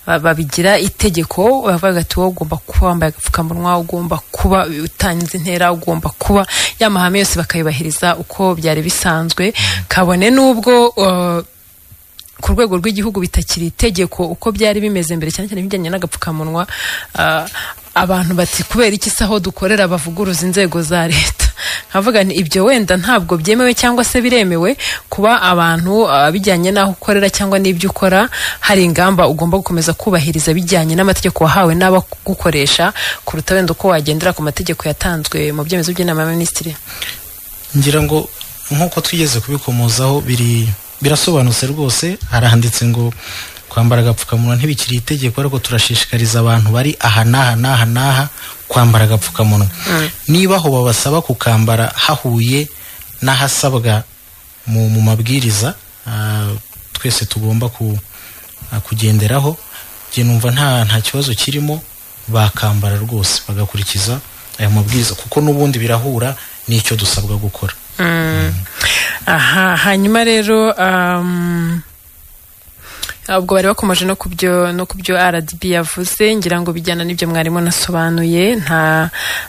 babigira itegeko, bavuga ati wowe ugomba kuba wambaye agapfukamunwa, ugomba kuba utanze intera, ugomba kuba y'amahame yose bakayubahiriza uko byari bisanzwe. Kabone n'ubwo ku rwego rw'igihugu bitakiri itegeko uko byari bimeze mbere, cyane cyane bijyanye n'agapfukamunwa. Abantu bati kubera iki saho dukorera bavuguruza inzego za leta. Nkavuga nti ibyo wenda ntabwo byemewe cyangwa se biremewe kuba abantu bijyanye n'aho ukorera cyangwa n'ibyo ukora hari ingamba ugomba gukomeza kubahiriza bijyanye n'amategeko wahawe n'abagukoresha, kuruta wenda uko wagendera ku mategeko yatanzwe mu byemezo by'inama y'abaminisitiri. Ngira ngo nk'uko twigeze kubikomozaho birasobanutse rwose. Haranditse ngo kwambara agapfukamunwa ntibikiri itegeko, ariko turashishikariza abantu bari aha n'aha kwambara agapfukamunwa. Niba aho babasaba kukambara hahuye n'ahasabwa mu mabwiriza twese tugomba kugenderaho, njye numva nta kibazo kirimo, bakambara rwose bagakurikiza aya mabwiriza, kuko n'ubundi birahura n'icyo dusabwa gukora. Hanyuma rero ubwo bari bakomeje no kubyo RDB yavuze, ngira ngo bijyana n'ibyo mwarimu nasobanuye,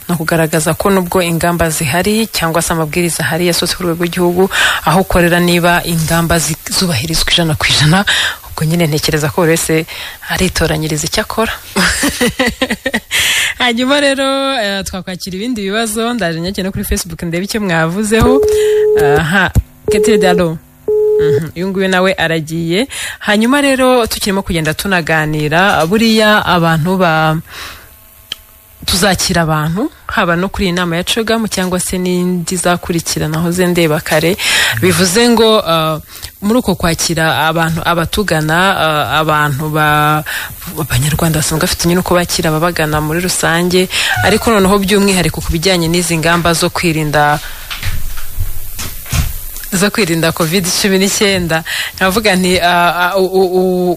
no kugaragaza ko nubwo ingamba zihari cyangwa se amabwiriza ahari yasohotse ku rwego rw'igihugu, aho ukorera niba ingamba zubahirizwa 100%, ubwo nyine ntekereza ko buri wese aritoranyiriza icyo akora. Hanyuma rero twakwakira ibindi bibazo. Ndaje nyakene kuri Facebook ndebe icyo mwavuzeho. Ketire dalo uyu nguyu nawe aragiye. Hanyuma rero tukirimo kugenda tunaganira, buriya abantu tuzakira abantu haba no kuri inama ya CHOGM cyangwa se n'indi zakurikirana aho zendeba kare. Bivuze ngo muri uko kwakira abantu abatugana, abantu b'abanyarwanda basanzwe bafite nyine uko bakira ababagana muri rusange, ariko noneho by'umwihariko ku bijyanye n'izi ngamba zo kwirinda COVID-19. Navuga nti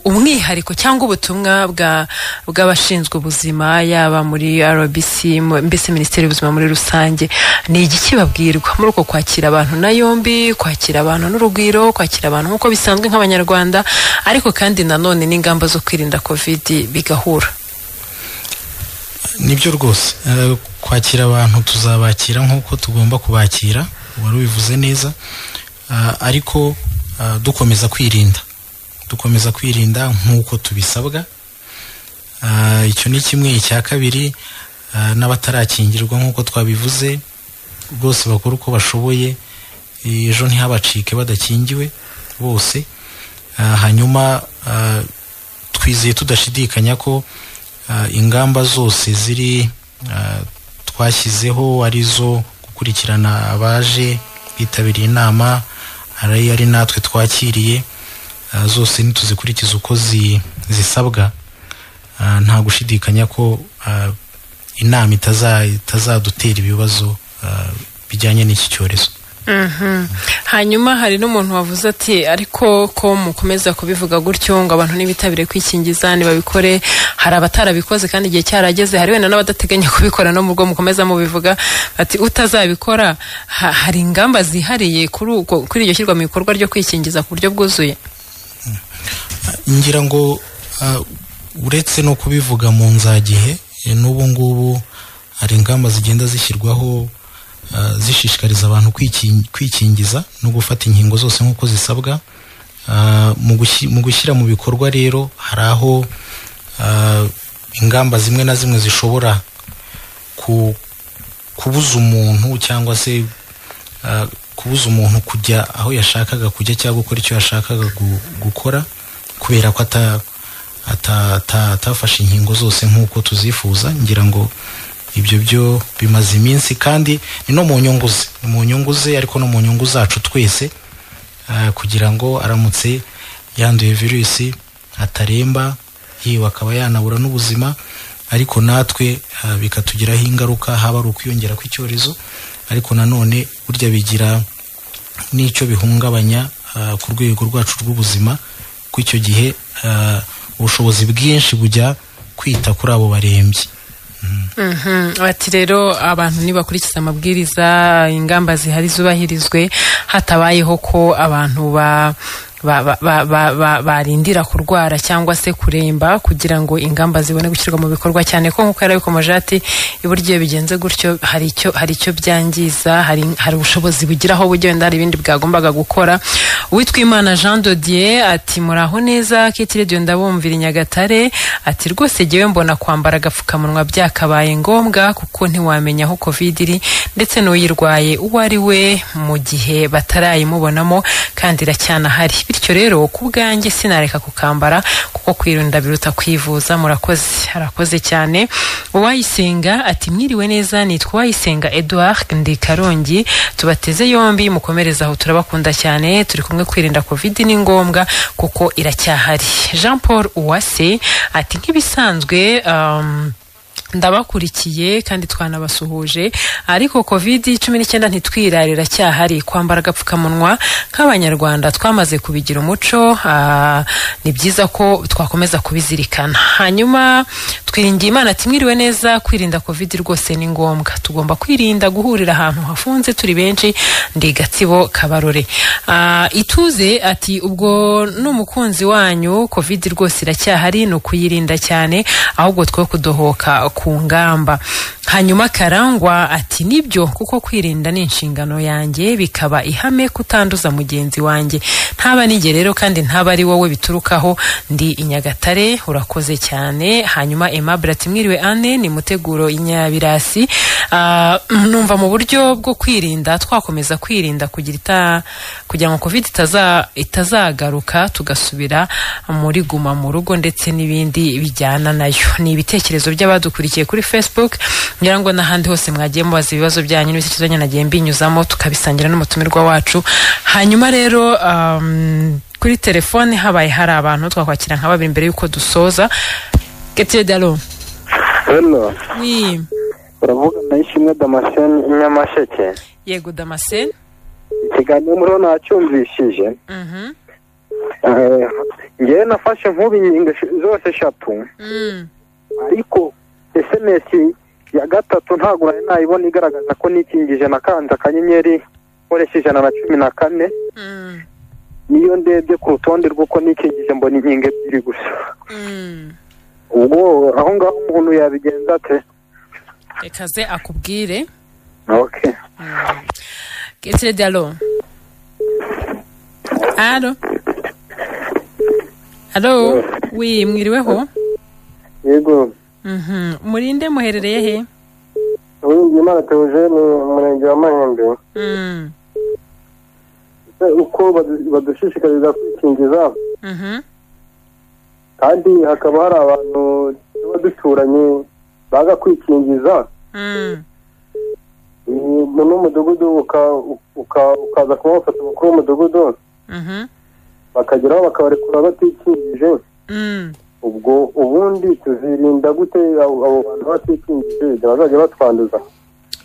umwihariko cyangwa ubutumwa bw'abashinzwe ubuzima yaba muri RBC, mbese Minisiteri y'Ubuzima muri rusange, ni igiki babwirwa muri uko kwakira abantu na yombi, kwakira abantu n'urugwiro, kwakira abantu nk'uko bisanzwe nk'abanyarwanda, ariko kandi nanone n'ingamba zo kwirinda COVID bigahura? Nibyo rwose, kwakira abantu tuzabakira nk'uko tugomba kubakira, wari ubivuze neza. ariko dukomeza kwirinda nk'uko tubisabwa. Icyo ni kimwe. Icya kabiri, n'abatarakingirwa nk'uko twabivuze bose bakora uko bashoboye, ejo ntihabacike badakingiwe bose. Hanyuma twizeye tudashidikanya ko ingamba zose ziri twashyizeho arizo gukurikirana abaje bitabiriye inama, ari natwe twakiriye, zose nituzikurikiza uko zisabwa, nta gushidikanya ko inama itazadutera ibibazo bijyanye n'iki cyorezo. Hanyuma hari n'umuntu wavuze ati ariko ko mukomeza kubivuga gutyo ngo abantu nibitabire kwikingiza babikore, hari abatarabikoze kandi igihe cyarageze, hari wenda n'abadateganya kubikora no mu rugo mukomeza mubivuga ati utazabikora. Hari ingamba zihariye kuri iryo shyirwa mu bikorwa ryo kwikingiza ku buryo bwuzuye? Ngira ngo uretse no kubivuga mu nzagihe, n'ubu ngubu hari ingamba zigenda zishyirwaho zishishikariza abantu kwikingiza no gufata inkingo zose nk'uko zisabwa. Mu gushyira mu bikorwa rero hari aho ingamba zimwe na zimwe zishobora kubuza umuntu cyangwa se kubuza umuntu kujya aho yashakaga kujya cyangwa gukora icyo yashakaga gukora kubera ko atafashe inkingo zose nk'uko tuzifuza. Ngira ngo ibyo byo bimaze iminsi kandi ni no mu nyungu ze ariko no mu nyungu zacu twese, kugira ngo aramutse yanduye virusi ataremba, yewe akaba yanabura n'ubuzima, ariko natwe bikatugiraho ingaruka, haba ari ukwiyongera kw'icyorezo, ariko nanone burya bigira n'icyo bihungabanya ku rwego rwacu rw'ubuzima, ko icyo gihe ubushobozi bwinshi bujya kwita kuri abo barembye. Ati rero abantu nibakurikiza amabwiriza, ingamba zihari zubahirizwe, hatabayeho ko abantu barindira kurwara cyangwa se kuremba kugira ngo ingamba zibone gushyirwa mu bikorwa, cyane ko nk'uko yarabikomeje ati iburyo bigenze gutyo hari icyo byangiza, hari ubushobozi bugiraho bugenda, hari ibindi bwagombaga gukora. Uwitwimana Jean Dodier ati muraho neza Keti Radio ndabumvira Nyagatare, ati rwose jyewe mbona kwambara agapfukamunwa byakabaye ngombwa kuko ntiwamenya aho covid iri ndetse n'uyirwaye uwo ari we mu gihe batarayimubonamo kandi iracyanahari, bityo rero ku bwanjye sinareka kukambara kuko kwirinda biruta kwivuza. Murakoze. Harakoze cyane. Uwayisenga ati mwiriwe neza, nitwa Uwayisenga Edouard ndi Karongi, tubateze yombi mukomereza aho, turabakunda cyane, turi kumwe. Kwirinda covid ni ngombwa kuko iracyahari. Jean Paul Uwase ati nk'ibisanzwe ndabakurikiye kandi twanabasuhuje, ariko covid-19 ntitwirarira cyahari. Kwambara agapfukamunwa nk'abanyarwanda twamaze kubigira umuco, ni byiza ko twakomeza kubizirikana. Hanyuma twiringiye Imana ati mwiriwe neza, kwirinda covid rwose ni ngombwa, tugomba kwirinda guhurira ahantu hafunze turi benshi. Ndi Gatsibo Kabarore. Ituze ati ubwo n'umukunzi wanyu covid rwose iracyahari, no kuyirinda cyane ahubwo twe kudohoka ku ngamba. Hanyuma Karangwa ati nibyo kuko kwirinda ni inshingano yanjye, bikaba ihame kutanduza mugenzi wanjye, ntaba nige rero kandi ntaba ari wowe biturukaho. Ndi Inyagatare. Urakoze cyane. Hanyuma Aimable ati mwiriwe Anne, ni Muteguro Inyabirasi. Numva mu buryo bwo kwirinda twakomeza kwirinda kugira ngo covid itazagaruka tugasubira muri guma mu rugo ndetse n'ibindi bijyana nayo. Ni ibitekerezo by'abadukurikiye kuri Facebook, ngira ngo n'ahandi hose mwagiye mubaza ibibazo byanyu n'ibitekerezo byanyu nagiye mbinyuzamo tukabisangira n'umutumirwa wacu. Hanyuma rero kuri telefone habaye hari abantu twakwakira nka babiri mbere yuko dusoza. Keti Dalo. Hello. Oui. Uravuga na Ishimwe Damascene Nyamasheke. Yego Damascene. Ikiganiro muriho nacyumvishije. Ngewe nafashe nk'ubingingo zose 3. Ariko SMS ya gatatu ntabwo nayibona igaragaza ko nikingije nakanze akanyenyeri nkoresheje 114. Niyo ndebye ku rutonde rw'uko nikingije mbona inkingo 2 gusa. Ubwo aho ngaho umuntu yabigenza ate? Ekaze akubwire. Okay. Keti Dalo. Alo wi mwiriweho yego murinde muherereye he Imana Theogene mu murenge wa Mahembe uko badushishikariza kwikingiza kandi hakaba hari abantu tuba duturanye baga kwikingiza n'umudugudu ukaza kubafata umukuru w'umudugudu bakageraho bakabarekura batikingije ubwo ubundi tuzirinda gute abo bantu batikingije bazajya batwanduza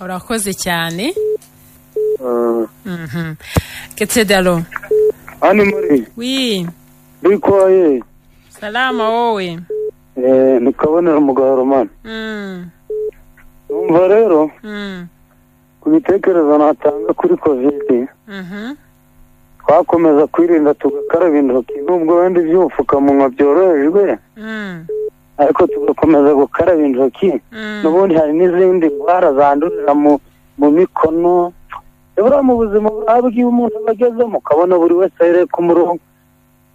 urakoze cyane Ketsedalo Ani muri wi bikoye salama wowe nikabonera umugabo Roman umva rero kubitekereza natanga kuri covid twakomeza kwirinda tugakaraba intoki nubwo wenda iby'ubupfukamunwa byorohejwe ariko tugakomeza gukaraba intoki n'ubundi hari n'izindi ndwara zandurira mu mikono rero mu buzima bwabwiye umuntu abagezemo ukabona buri wese ahereye ku murongo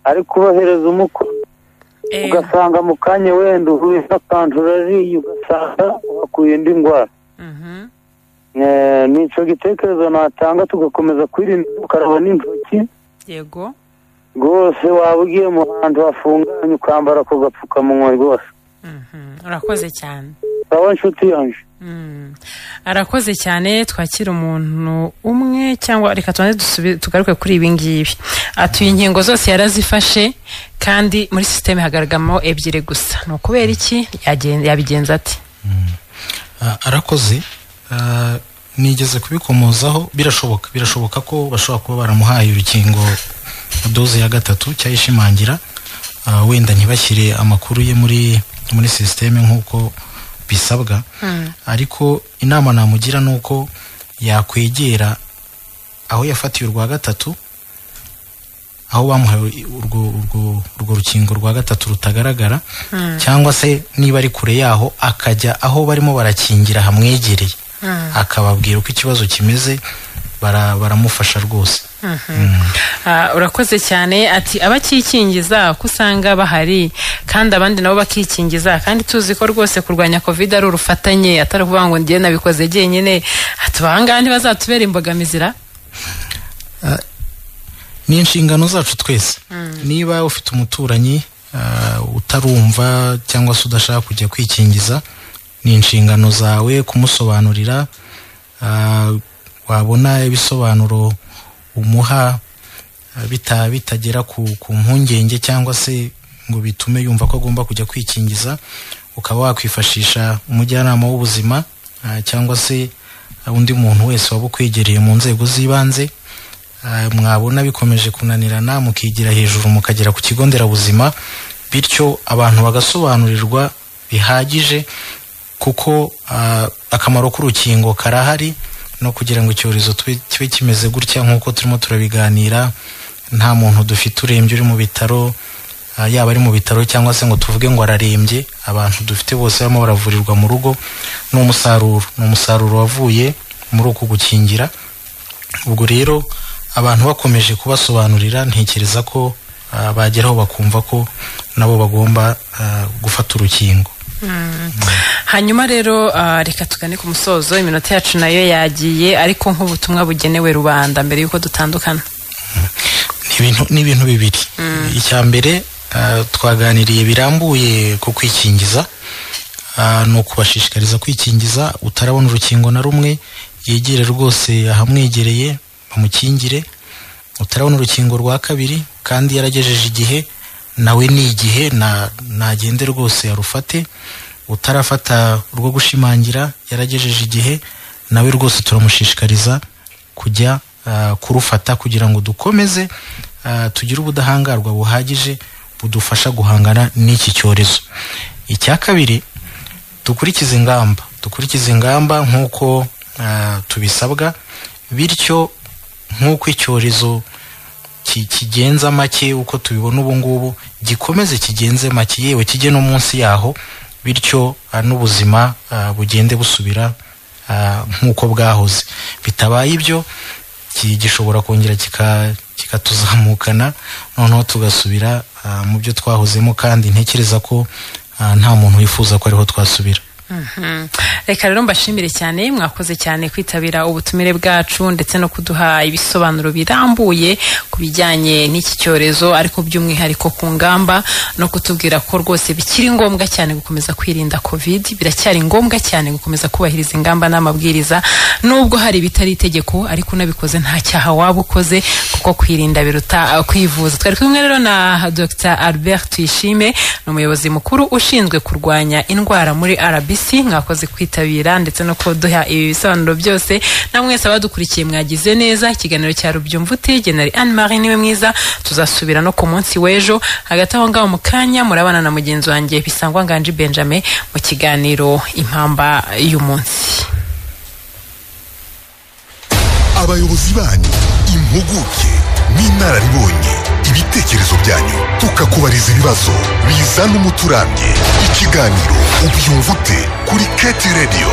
ari kubahereza umukono ugasanga mu kanya wenda uhuye n'akantu urariye ugasanga wakuye indi ndwara nicyo gitekerezo natanga tugakomeza kwirinda gukaraba n'intoki yego rwose waba ugiye mu hantu hafunganye ukambara ako gapfukamunwa rwose urakoze cyane sawa nshuti yanjye arakoze cyane twakira umuntu umwe cyangwa reka tubanze tugaruke kuri ibi ngibi atuye inkingo zose yarazifashe kandi muri systeme hagaragaramo ebyiri gusa ni ukubera iki yabigenza ati arakoze nigeze kubikomozaho birashoboka ko bashobora kuba baramuhaye urukingo doze ya gatatu cyayishimangira wenda ntibashyire amakuru ye muri systeme nk'uko bisabwa ariko inama namugira nuko yakwegera aho yafatiye urwa gatatu aho bamuhaye urwo rukingo rwa gatatu rutagaragara cyangwa se niba ari kure yaho akajya aho barimo barakingira hamwegereye akababwira uko ikibazo kimeze baramufasha rwose urakoze cyane ati abakikingiza ko usanga bahari kandi abandi nabo bakikingiza kandi tuzi ko rwose kurwanya covid ari urufatanye atari ukuvuga ngo ngiye nabikoze jyenyine atubanga ntibazatubera imbogamizi ni inshingano zacu twese niba ufite umuturanyi utarumva cyangwa se udashaka kujya kwikingiza ni inshingano zawe kumusobanurira wabona ibisobanuro umuha bitagera ku mpungenge cyangwa se ngo bitume yumva ko agomba kujya kwikingiza ukaba wakwifashisha umujyanama w'ubuzima cyangwa se undi muntu wese waba ukwegereye mu nzego z'ibanze mwabona bikomeje kunanirana mukigira hejuru mukagera ku kigo nderabuzima bityo abantu bagasobanurirwa bihagije kuko akamaro k'urukingo karahari no kugira ngo icyorezo kibe kimeze gutya nk'uko turimo turabiganira nta muntu dufite urembye uri mu bitaro yaba ari mu bitaro cyangwa se ngo tuvuge ngo ararembye abantu dufite bose barimo baravurirwa mu rugo ni umusaruro wavuye muri uku gukingira ubwo rero abantu bakomeje kubasobanurira ntekereza ko bageraho bakumva ko nabo bagomba gufata urukingo hanyuma rero reka tugane ku musozo iminota yacu nayo yagiye ariko nk'ubutumwa bugenewe rubanda mbere y'uko dutandukana ni ibintu bibiri icya mbere twaganiriye birambuye ku kwikingiza ni ukubashishikariza kwikingiza utarabona urukingo na rumwe yegere rwose ahamwegereye bamukingire utarabona urukingo rwa kabiri kandi yaragejeje igihe nawe ni igihe nagende rwose yarufate utarafata urwo gushimangira yaragejeje igihe nawe rwose turamushishikariza kujya kurufata kugira ngo dukomeze tugire ubudahangarwa buhagije budufasha guhangana n'iki cyorezo icya kabiri dukurikize ingamba nk'uko tubisabwa bityo nk'uko icyorezo kigenza make uko tubibona ubu ngubu gikomeze kigenze make yewe kijye no munsi yaho bityo n'ubuzima bugende busubira nk'uko bwahoze bitabaye ibyo gishobora kongera kikatuzamukana noneho tugasubira mu byo twahozemo, kandi ntekereza ko nta muntu wifuza ko ariho twasubira. Reka rero mbashimire cyane, mwakoze cyane kwitabira ubutumire bwacu ndetse no kuduha ibisobanuro birambuye ku bijyanye n'iki cyorezo, ariko by'umwihariko ku ngamba, no kutubwira ko rwose bikiri ngombwa cyane gukomeza kwirinda covid. Biracyari ngombwa cyane gukomeza kubahiriza ingamba n'amabwiriza, nubwo hari bitari itegeko, ariko unabikoze nta cyaha waba ukoze, kuko kwirinda biruta kwivuza. Twari kumwe rero na Dr Albert Tuyishime, n'umuyobozi mukuru ushinzwe kurwanya indwara muri RBC. Mwakoze kwitabira ndetse no kuduha ibi bisobanuro byose. Namwese abadukurikiye mwagize neza. Ikiganiro cya Rubyumvute, General Anne Marie niwe mwiza. Tuzasubira no ku munsi w'ejo. Hagati aho ngaho mu kanya murabana na mugenzi wanjye Bisangwa Nganji Benjamin mu kiganiro Impamba y'umunsi. Abayobozi banyu, impuguke n'inararibonye, ibitekerezo byanyu tukakubariza ibibazo bizana umuturambye. Ikiganiro Ubyumvute kuri Keti Radio.